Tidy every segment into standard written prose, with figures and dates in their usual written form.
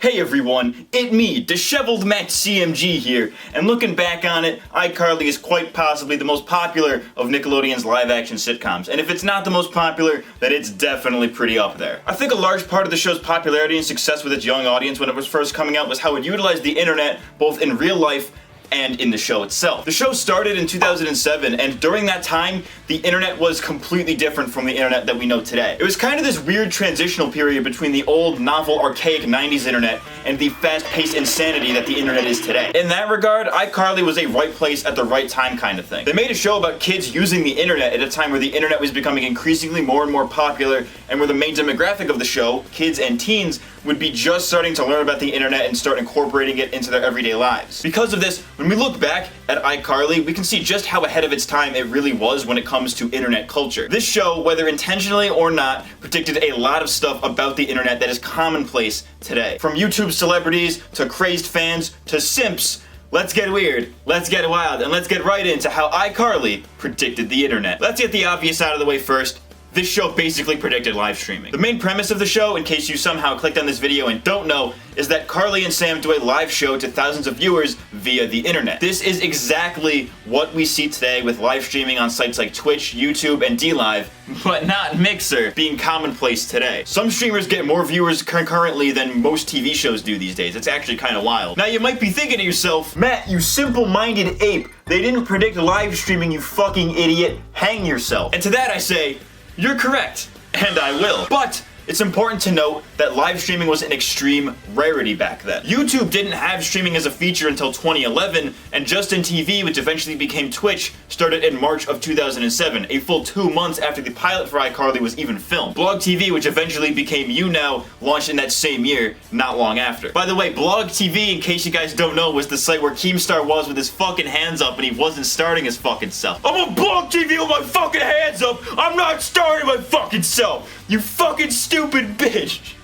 Hey everyone, it me, disheveled MattCMG here, and looking back on it, iCarly is quite possibly the most popular of Nickelodeon's live-action sitcoms, and if it's not the most popular, then it's definitely pretty up there. I think a large part of the show's popularity and success with its young audience when it was first coming out was how it utilized the internet, both in real life and in the show itself. The show started in 2007, and during that time, the internet was completely different from the internet that we know today. It was kind of this weird transitional period between the old, novel, archaic 90s internet and the fast-paced insanity that the internet is today. In that regard, iCarly was a right place at the right time kind of thing. They made a show about kids using the internet at a time where the internet was becoming increasingly more and more popular, and where the main demographic of the show, kids and teens, would be just starting to learn about the internet and start incorporating it into their everyday lives. Because of this, when we look back at iCarly, we can see just how ahead of its time it really was when it comes to internet culture. This show, whether intentionally or not, predicted a lot of stuff about the internet that is commonplace today. From YouTube celebrities, to Crazed fans, to Simps, let's get weird, let's get wild, and let's get right into how iCarly predicted the internet. Let's get the obvious out of the way first. This show basically predicted live streaming. The main premise of the show, in case you somehow clicked on this video and don't know, is that Carly and Sam do a live show to thousands of viewers via the internet. This is exactly what we see today with live streaming on sites like Twitch, YouTube, and DLive, but not Mixer, being commonplace today. Some streamers get more viewers concurrently than most TV shows do these days. It's actually kind of wild. Now you might be thinking to yourself, Matt, you simple-minded ape, they didn't predict live streaming, you fucking idiot. Hang yourself. And to that I say, you're correct, and I will. But it's important to note that live streaming was an extreme rarity back then. YouTube didn't have streaming as a feature until 2011, and Justin TV, which eventually became Twitch, started in March of 2007, a full 2 months after the pilot for iCarly was even filmed. Blog TV, which eventually became YouNow, launched in that same year, not long after. By the way, Blog TV, in case you guys don't know, was the site where Keemstar was with his fucking hands up and he wasn't starting his fucking self. I'm on Blog TV with my fucking hands up! I'm not starting my fucking self! You fucking stupid bitch!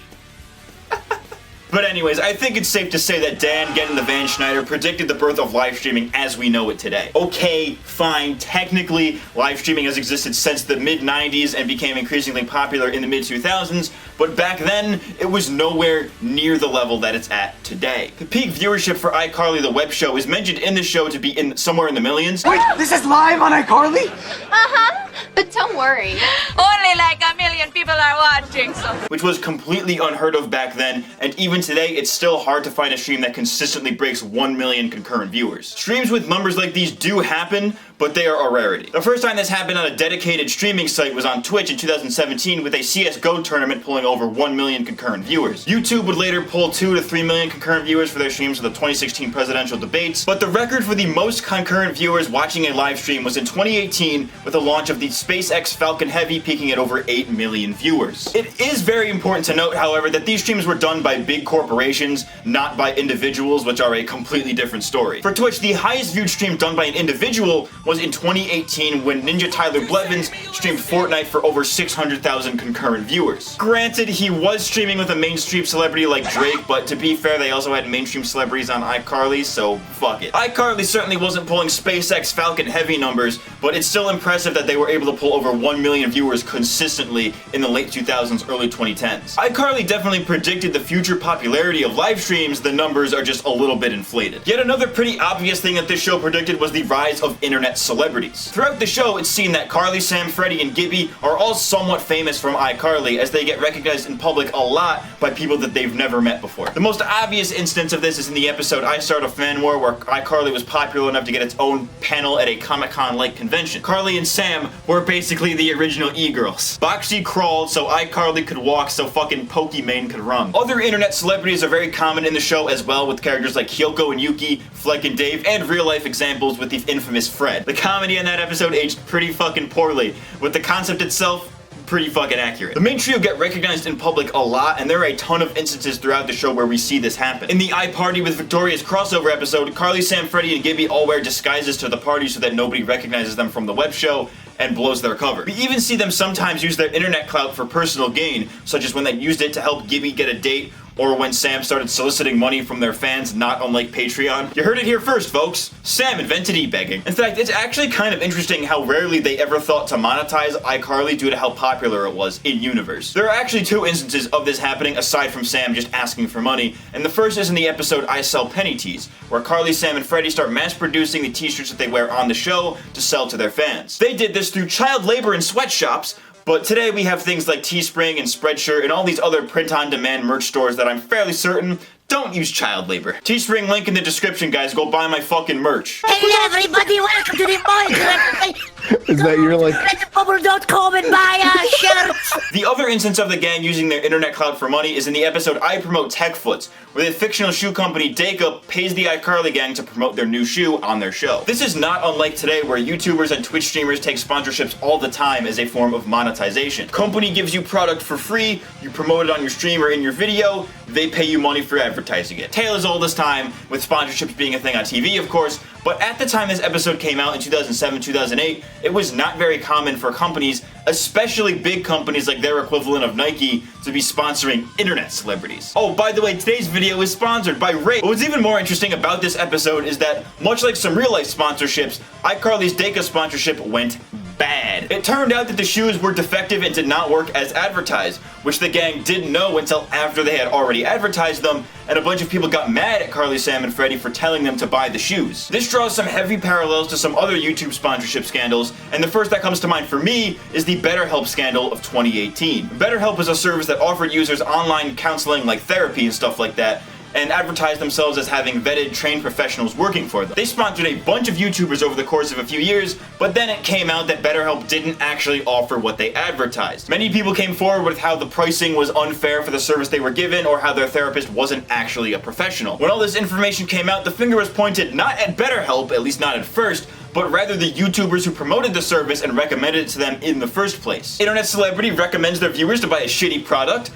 But anyways, I think it's safe to say that Dan, getting the Van Schneider, predicted the birth of live streaming as we know it today. Okay, fine, technically, live streaming has existed since the mid-90s and became increasingly popular in the mid-2000s, but back then, it was nowhere near the level that it's at today. The peak viewership for iCarly the web show is mentioned in the show to be somewhere in the millions. Wait, this is live on iCarly? Uh-huh, but don't worry. Only like a million people are watching, so... Which was completely unheard of back then, and even today, it's still hard to find a stream that consistently breaks 1 million concurrent viewers. Streams with numbers like these do happen, but they are a rarity. The first time this happened on a dedicated streaming site was on Twitch in 2017 with a CSGO tournament pulling over 1 million concurrent viewers. YouTube would later pull 2 to 3 million concurrent viewers for their streams for the 2016 presidential debates, but the record for the most concurrent viewers watching a live stream was in 2018 with the launch of the SpaceX Falcon Heavy peaking at over 8 million viewers. It is very important to note, however, that these streams were done by big corporations, not by individuals, which are a completely different story. For Twitch, the highest viewed stream done by an individual was in 2018 when Ninja Tyler Blevins streamed Fortnite for over 600,000 concurrent viewers. Granted, he was streaming with a mainstream celebrity like Drake, but to be fair, they also had mainstream celebrities on iCarly, so fuck it. iCarly certainly wasn't pulling SpaceX Falcon Heavy numbers, but it's still impressive that they were able to pull over 1 million viewers consistently in the late 2000s, early 2010s. iCarly definitely predicted the future popularity of live streams, the numbers are just a little bit inflated. Yet another pretty obvious thing that this show predicted was the rise of internet celebrities. Throughout the show, it's seen that Carly, Sam, Freddie, and Gibby are all somewhat famous from iCarly, as they get recognized in public a lot by people that they've never met before. The most obvious instance of this is in the episode I Start a Fan War, where iCarly was popular enough to get its own panel at a Comic-Con-like convention. Carly and Sam were basically the original e-girls. Boxy crawled so iCarly could walk so fucking Pokimane could run. Other internet celebrities are very common in the show as well, with characters like Kyoko and Yuki, Fleck and Dave, and real-life examples with the infamous Fred. The comedy in that episode aged pretty fucking poorly, with the concept itself pretty fucking accurate. The main trio get recognized in public a lot, and there are a ton of instances throughout the show where we see this happen. In the I Party with Victoria's crossover episode, Carly, Sam, Freddie, and Gibby all wear disguises to the party so that nobody recognizes them from the web show and blows their cover. We even see them sometimes use their internet clout for personal gain, such as when they used it to help Gibby get a date, or when Sam started soliciting money from their fans, not unlike Patreon. You heard it here first, folks. Sam invented e-begging. In fact, it's actually kind of interesting how rarely they ever thought to monetize iCarly due to how popular it was in-universe. There are actually 2 instances of this happening aside from Sam just asking for money, and the first is in the episode I Sell Penny Tees, where Carly, Sam, and Freddie start mass-producing the t-shirts that they wear on the show to sell to their fans. They did this through child labor in sweatshops, but today we have things like Teespring and Spreadshirt and all these other print-on-demand merch stores that I'm fairly certain don't use child labor. Teespring, link in the description, guys. Go buy my fucking merch. Hey everybody, welcome to the boys. Is that your like? Redbubble.com and buy shirts. The other instance of the gang using their internet clout for money is in the episode I Promote TechFoots, where the fictional shoe company Deka pays the iCarly gang to promote their new shoe on their show. This is not unlike today, where YouTubers and Twitch streamers take sponsorships all the time as a form of monetization. Company gives you product for free, you promote it on your stream or in your video, they pay you money for advertising it. Tale as old as time, with sponsorships being a thing on TV, of course, but at the time this episode came out in 2007-2008, it was not very common for companies, especially big companies like their equivalent of Nike, to be sponsoring internet celebrities. Oh, by the way, today's video is sponsored by Ray. What's even more interesting about this episode is that, much like some real-life sponsorships, iCarly's Deka sponsorship went bad. It turned out that the shoes were defective and did not work as advertised, which the gang didn't know until after they had already advertised them, and a bunch of people got mad at Carly, Sam, and Freddie for telling them to buy the shoes. This draws some heavy parallels to some other YouTube sponsorship scandals, and the first that comes to mind for me is the BetterHelp scandal of 2018. BetterHelp is a service that offered users online counseling like therapy and stuff like that, and advertised themselves as having vetted, trained professionals working for them. They sponsored a bunch of YouTubers over the course of a few years, but then it came out that BetterHelp didn't actually offer what they advertised. Many people came forward with how the pricing was unfair for the service they were given, or how their therapist wasn't actually a professional. When all this information came out, the finger was pointed not at BetterHelp, at least not at first, but rather the YouTubers who promoted the service and recommended it to them in the first place. Internet celebrity recommends their viewers to buy a shitty product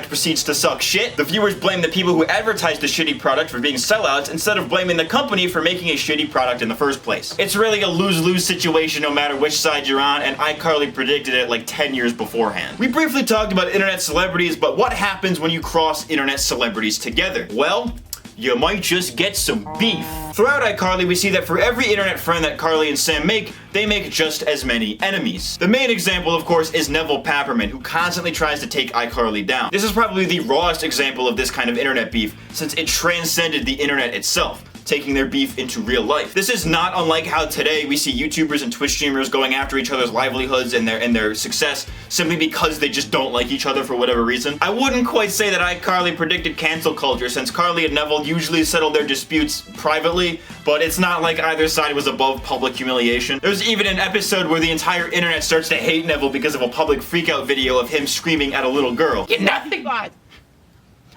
proceeds to suck shit. The viewers blame the people who advertised the shitty product for being sellouts instead of blaming the company for making a shitty product in the first place. It's really a lose-lose situation no matter which side you're on, and iCarly predicted it like 10 years beforehand. We briefly talked about internet celebrities, but what happens when you cross internet celebrities together? Well, you might just get some beef. Throughout iCarly, we see that for every internet friend that Carly and Sam make, they make just as many enemies. The main example, of course, is Neville Papperman, who constantly tries to take iCarly down. This is probably the rawest example of this kind of internet beef, since it transcended the internet itself, taking their beef into real life. This is not unlike how today we see YouTubers and Twitch streamers going after each other's livelihoods and their success simply because they just don't like each other for whatever reason. I wouldn't quite say that iCarly predicted cancel culture, since Carly and Neville usually settle their disputes privately, but it's not like either side was above public humiliation. There's even an episode where the entire internet starts to hate Neville because of a public freakout video of him screaming at a little girl. You're nothing but.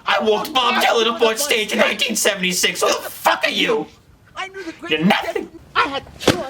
I walked Bob Dylan aboard stage in 1976. Who the fuck are you? You're nothing.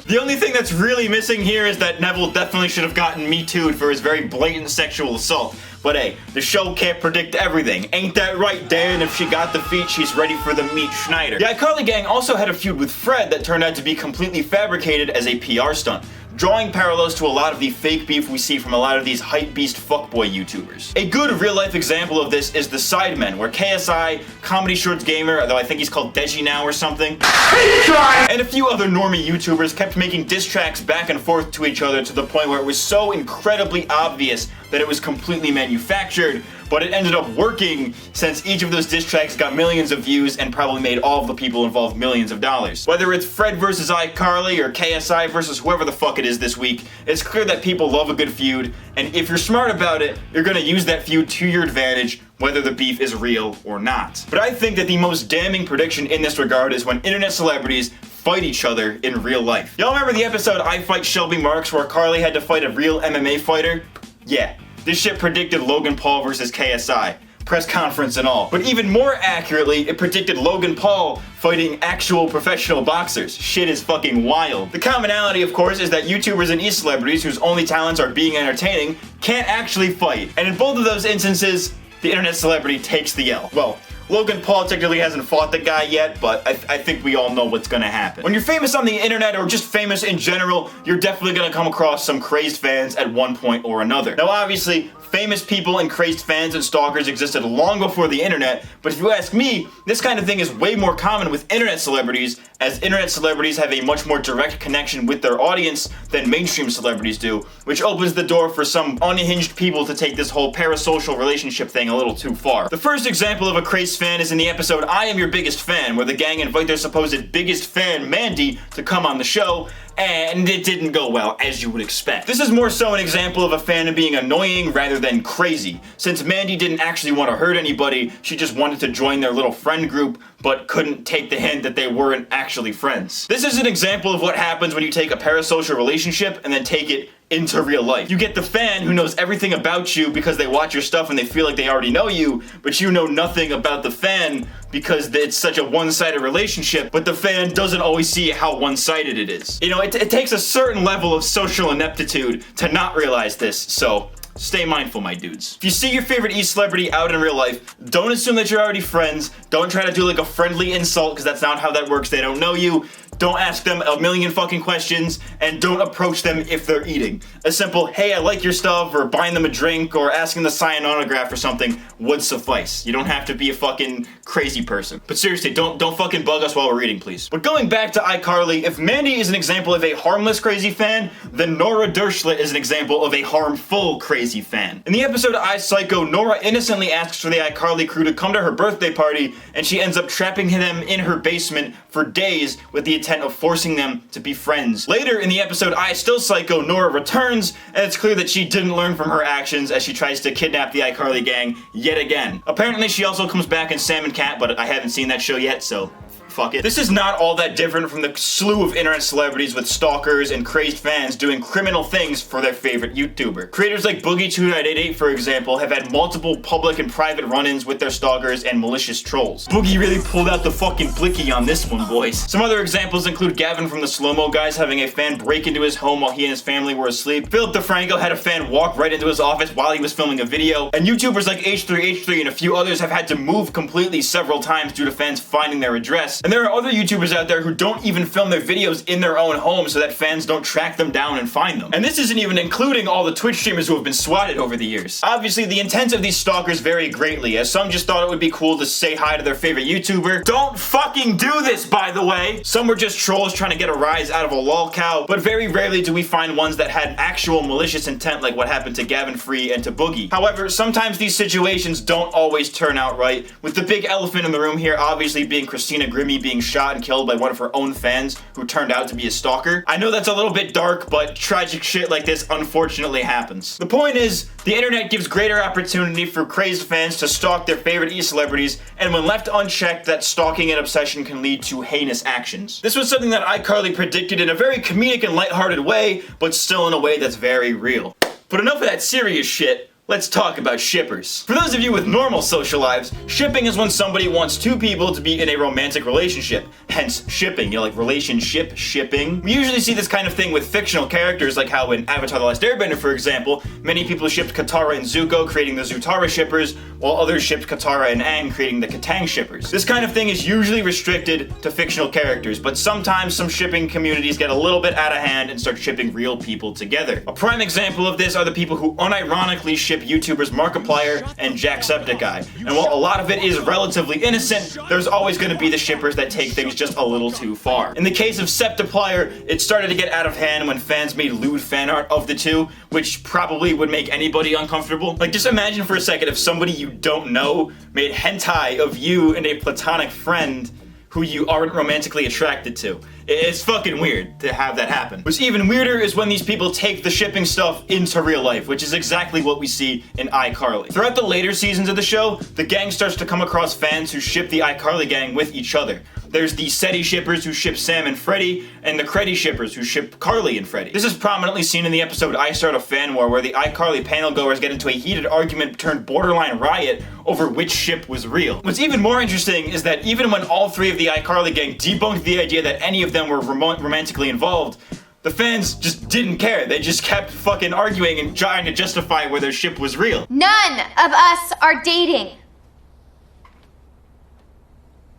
The only thing that's really missing here is that Neville definitely should have gotten Me Too'd for his very blatant sexual assault. But hey, the show can't predict everything. Ain't that right, Dan? If she got the feet, she's ready for the meat Schneider. The iCarly gang also had a feud with Fred that turned out to be completely fabricated as a PR stunt, drawing parallels to a lot of the fake beef we see from a lot of these hypebeast fuckboy YouTubers. A good real-life example of this is the Sidemen, where KSI, Comedy Shorts Gamer, though I think he's called Deji now or something, and a few other normie YouTubers kept making diss tracks back and forth to each other to the point where it was so incredibly obvious that it was completely manufactured, but it ended up working since each of those diss tracks got millions of views and probably made all of the people involved millions of dollars. Whether it's Fred versus iCarly or KSI versus whoever the fuck it is this week, it's clear that people love a good feud, and if you're smart about it, you're gonna use that feud to your advantage, whether the beef is real or not. But I think that the most damning prediction in this regard is when internet celebrities fight each other in real life. Y'all remember the episode I Fight Shelby Marks where Carly had to fight a real MMA fighter? Yeah, this shit predicted Logan Paul versus KSI. Press conference and all. But even more accurately, it predicted Logan Paul fighting actual professional boxers. Shit is fucking wild. The commonality, of course, is that YouTubers and e-celebrities whose only talents are being entertaining can't actually fight. And in both of those instances, the internet celebrity takes the L. Well, Logan Paul technically hasn't fought the guy yet, but I think we all know what's gonna happen. When you're famous on the internet, or just famous in general, you're definitely gonna come across some Crazed fans at one point or another. Now obviously, famous people and Crazed fans and stalkers existed long before the internet, but if you ask me, this kind of thing is way more common with internet celebrities, as internet celebrities have a much more direct connection with their audience than mainstream celebrities do, which opens the door for some unhinged people to take this whole parasocial relationship thing a little too far. The first example of a Crazed fan is in the episode I Am Your Biggest Fan, where the gang invite their supposed biggest fan, Mandy, to come on the show, and it didn't go well, as you would expect. This is more so an example of a fan being annoying rather than crazy. Since Mandy didn't actually want to hurt anybody, she just wanted to join their little friend group, but couldn't take the hint that they weren't actually friends. This is an example of what happens when you take a parasocial relationship and then take it into real life. You get the fan who knows everything about you because they watch your stuff and they feel like they already know you, but you know nothing about the fan because it's such a one-sided relationship, but the fan doesn't always see how one-sided it is. You know, it takes a certain level of social ineptitude to not realize this, so stay mindful, my dudes. If you see your favorite e-celebrity out in real life, don't assume that you're already friends. Don't try to do like a friendly insult, because that's not how that works. They don't know you. Don't ask them a million fucking questions, and don't approach them if they're eating. A simple, hey, I like your stuff, or buying them a drink, or asking them to sign an autograph or something would suffice. You don't have to be a fucking crazy person. But seriously, don't fucking bug us while we're eating, please. But going back to iCarly, if Mandy is an example of a harmless crazy fan, then Nora Dershlet is an example of a harmful crazy fan. In the episode I, Psycho, Nora innocently asks for the iCarly crew to come to her birthday party, and she ends up trapping them in her basement for days with the intent of forcing them to be friends. Later in the episode I, Still Psycho, Nora returns, and it's clear that she didn't learn from her actions as she tries to kidnap the iCarly gang yet again. Apparently she also comes back in Sam and Cat, but I haven't seen that show yet, so fuck it. This is not all that different from the slew of internet celebrities with stalkers and crazed fans doing criminal things for their favorite YouTuber. Creators like Boogie2988, for example, have had multiple public and private run-ins with their stalkers and malicious trolls. Boogie really pulled out the fucking blicky on this one, boys. Some other examples include Gavin from the Slow-Mo Guys having a fan break into his home while he and his family were asleep. Philip DeFranco had a fan walk right into his office while he was filming a video. And YouTubers like H3H3 and a few others have had to move completely several times due to fans finding their address. And there are other YouTubers out there who don't even film their videos in their own home so that fans don't track them down and find them. And this isn't even including all the Twitch streamers who have been swatted over the years. Obviously, the intent of these stalkers vary greatly, as some just thought it would be cool to say hi to their favorite YouTuber. Don't fucking do this, by the way! Some were just trolls trying to get a rise out of a lol cow, but very rarely do we find ones that had actual malicious intent like what happened to Gavin Free and to Boogie. However, sometimes these situations don't always turn out right, with the big elephant in the room here obviously being Christina Grimmie being shot and killed by one of her own fans who turned out to be a stalker. I know that's a little bit dark, but tragic shit like this unfortunately happens. The point is, the internet gives greater opportunity for crazed fans to stalk their favorite e-celebrities, and when left unchecked, that stalking and obsession can lead to heinous actions. This was something that iCarly predicted in a very comedic and lighthearted way, but still in a way that's very real. But enough of that serious shit. Let's talk about shippers. For those of you with normal social lives, shipping is when somebody wants two people to be in a romantic relationship. Hence, shipping. You know, like relationship, shipping. We usually see this kind of thing with fictional characters, like how in Avatar The Last Airbender, for example, many people shipped Katara and Zuko, creating the Zutara shippers, while others shipped Katara and Aang, creating the Katang shippers. This kind of thing is usually restricted to fictional characters, but sometimes some shipping communities get a little bit out of hand and start shipping real people together. A prime example of this are the people who unironically ship YouTubers Markiplier and Jacksepticeye. And while a lot of it is relatively innocent, there's always going to be the shippers that take things just a little too far. In the case of Septiplier, it started to get out of hand when fans made lewd fan art of the two, which probably would make anybody uncomfortable. Like, just imagine for a second if somebody you don't know made hentai of you and a platonic friend who you aren't romantically attracted to. It's fucking weird to have that happen. What's even weirder is when these people take the shipping stuff into real life, which is exactly what we see in iCarly. Throughout the later seasons of the show, the gang starts to come across fans who ship the iCarly gang with each other. There's the SETI shippers who ship Sam and Freddy, and the Creddy shippers who ship Carly and Freddy. This is prominently seen in the episode I Start a Fan War, where the iCarly panel goers get into a heated argument turned borderline riot over which ship was real. What's even more interesting is that even when all three of the iCarly gang debunked the idea that any of them were romantically involved, the fans just didn't care. They just kept fucking arguing and trying to justify where their ship was real. None of us are dating.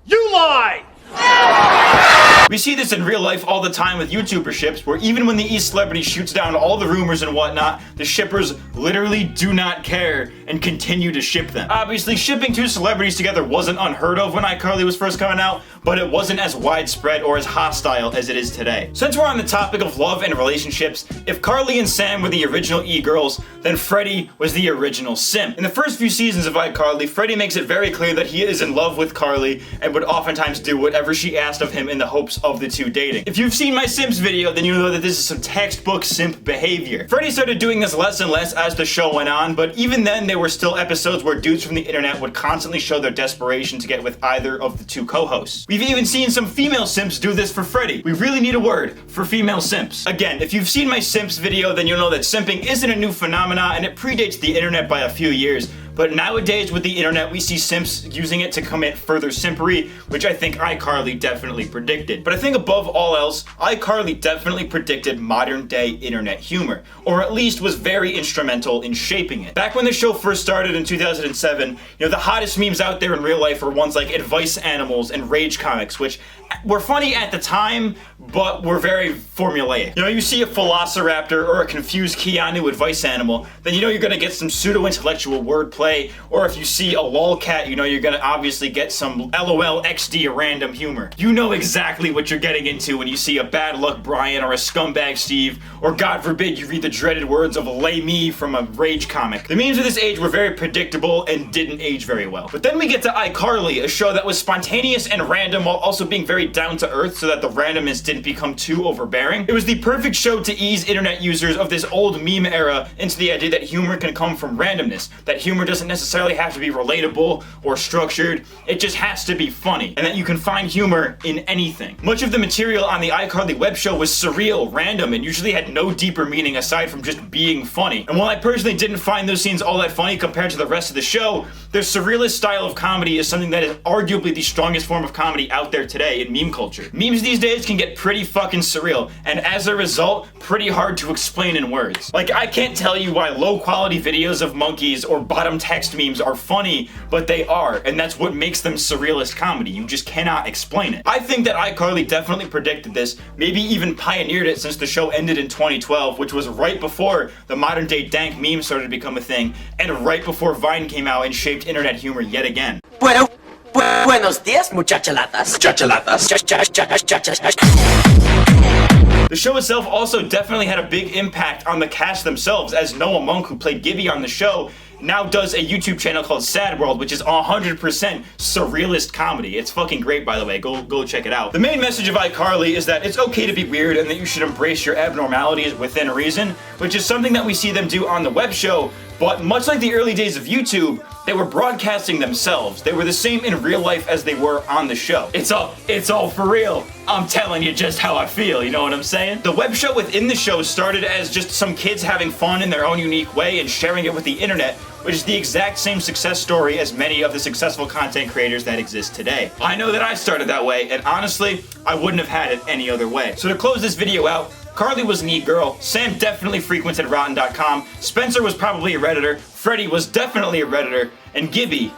You lie! We see this in real life all the time with YouTuber ships, where even when the e-celebrity shoots down all the rumors and whatnot, the shippers literally do not care and continue to ship them. Obviously, shipping two celebrities together wasn't unheard of when iCarly was first coming out, but it wasn't as widespread or as hostile as it is today. Since we're on the topic of love and relationships, if Carly and Sam were the original e-girls, then Freddie was the original simp. In the first few seasons of iCarly, Freddie makes it very clear that he is in love with Carly and would oftentimes do whatever she asked of him in the hopes of the two dating. If you've seen my Simps video, then you know that this is some textbook simp behavior. Freddie started doing this less and less as the show went on, but even then there were still episodes where dudes from the internet would constantly show their desperation to get with either of the two co-hosts. We've even seen some female simps do this for Freddie. We really need a word for female simps. Again, if you've seen my Simps video, then you'll know that simping isn't a new phenomenon and it predates the internet by a few years. But nowadays with the internet, we see simps using it to commit further simpery, which I think iCarly definitely predicted. But I think above all else, iCarly definitely predicted modern day internet humor, or at least was very instrumental in shaping it. Back when the show first started in 2007, the hottest memes out there in real life were ones like advice animals and rage comics, which were funny at the time, but were very formulaic. You see a velociraptor or a confused Keanu advice animal, then you're gonna get some pseudo-intellectual wordplay, or if you see a lolcat, you're gonna obviously get some LOL XD random humor. You know exactly what you're getting into when you see a bad luck Brian or a scumbag Steve, or God forbid you read the dreaded words of Lay Me from a rage comic. The memes of this age were very predictable and didn't age very well. But then we get to iCarly, a show that was spontaneous and random while also being very down to earth so that the randomness didn't become too overbearing. It was the perfect show to ease internet users of this old meme era into the idea that humor can come from randomness, that humor doesn't necessarily have to be relatable or structured, it just has to be funny, and that you can find humor in anything. Much of the material on the iCarly web show was surreal, random, and usually had no deeper meaning aside from just being funny. And while I personally didn't find those scenes all that funny compared to the rest of the show, their surrealist style of comedy is something that is arguably the strongest form of comedy out there today in meme culture. Memes these days can get pretty fucking surreal, and as a result, pretty hard to explain in words. Like, I can't tell you why low quality videos of monkeys or bottom text memes are funny, but they are, and that's what makes them surrealist comedy. You just cannot explain it. I think that iCarly definitely predicted this, maybe even pioneered it, since the show ended in 2012, which was right before the modern day dank meme started to become a thing, and right before Vine came out and shaped internet humor yet again. Buenos días, muchachalatas. The show itself also definitely had a big impact on the cast themselves, as Noah Monk, who played Gibby on the show, now does a YouTube channel called Sad World, which is 100% surrealist comedy. It's fucking great, by the way. Go check it out. The main message of iCarly is that it's okay to be weird and that you should embrace your abnormalities within reason, which is something that we see them do on the web show. But much like the early days of YouTube, they were broadcasting themselves. They were the same in real life as they were on the show. It's all for real. I'm telling you just how I feel, you know what I'm saying? The web show within the show started as just some kids having fun in their own unique way and sharing it with the internet, which is the exact same success story as many of the successful content creators that exist today. I know that I started that way, and honestly, I wouldn't have had it any other way. So to close this video out, Carly was an e-girl, Sam definitely frequented Rotten.com, Spencer was probably a Redditor, Freddie was definitely a Redditor, and Gibby,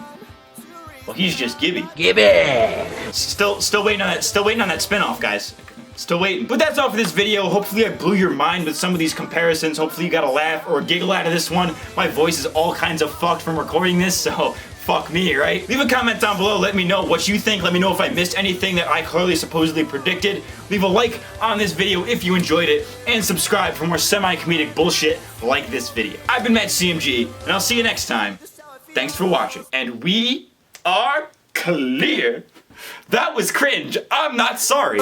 well, he's just Gibby. Gibby! Still waiting on that spinoff, guys. Still waiting. But that's all for this video. Hopefully I blew your mind with some of these comparisons. Hopefully you got a laugh or a giggle out of this one. My voice is all kinds of fucked from recording this, so fuck me, right? Leave a comment down below. Let me know what you think. Let me know if I missed anything that iCarly supposedly predicted. Leave a like on this video if you enjoyed it, and subscribe for more semi-comedic bullshit like this video. I've been MattCMG, and I'll see you next time. Thanks for watching. And we are clear. That was cringe. I'm not sorry.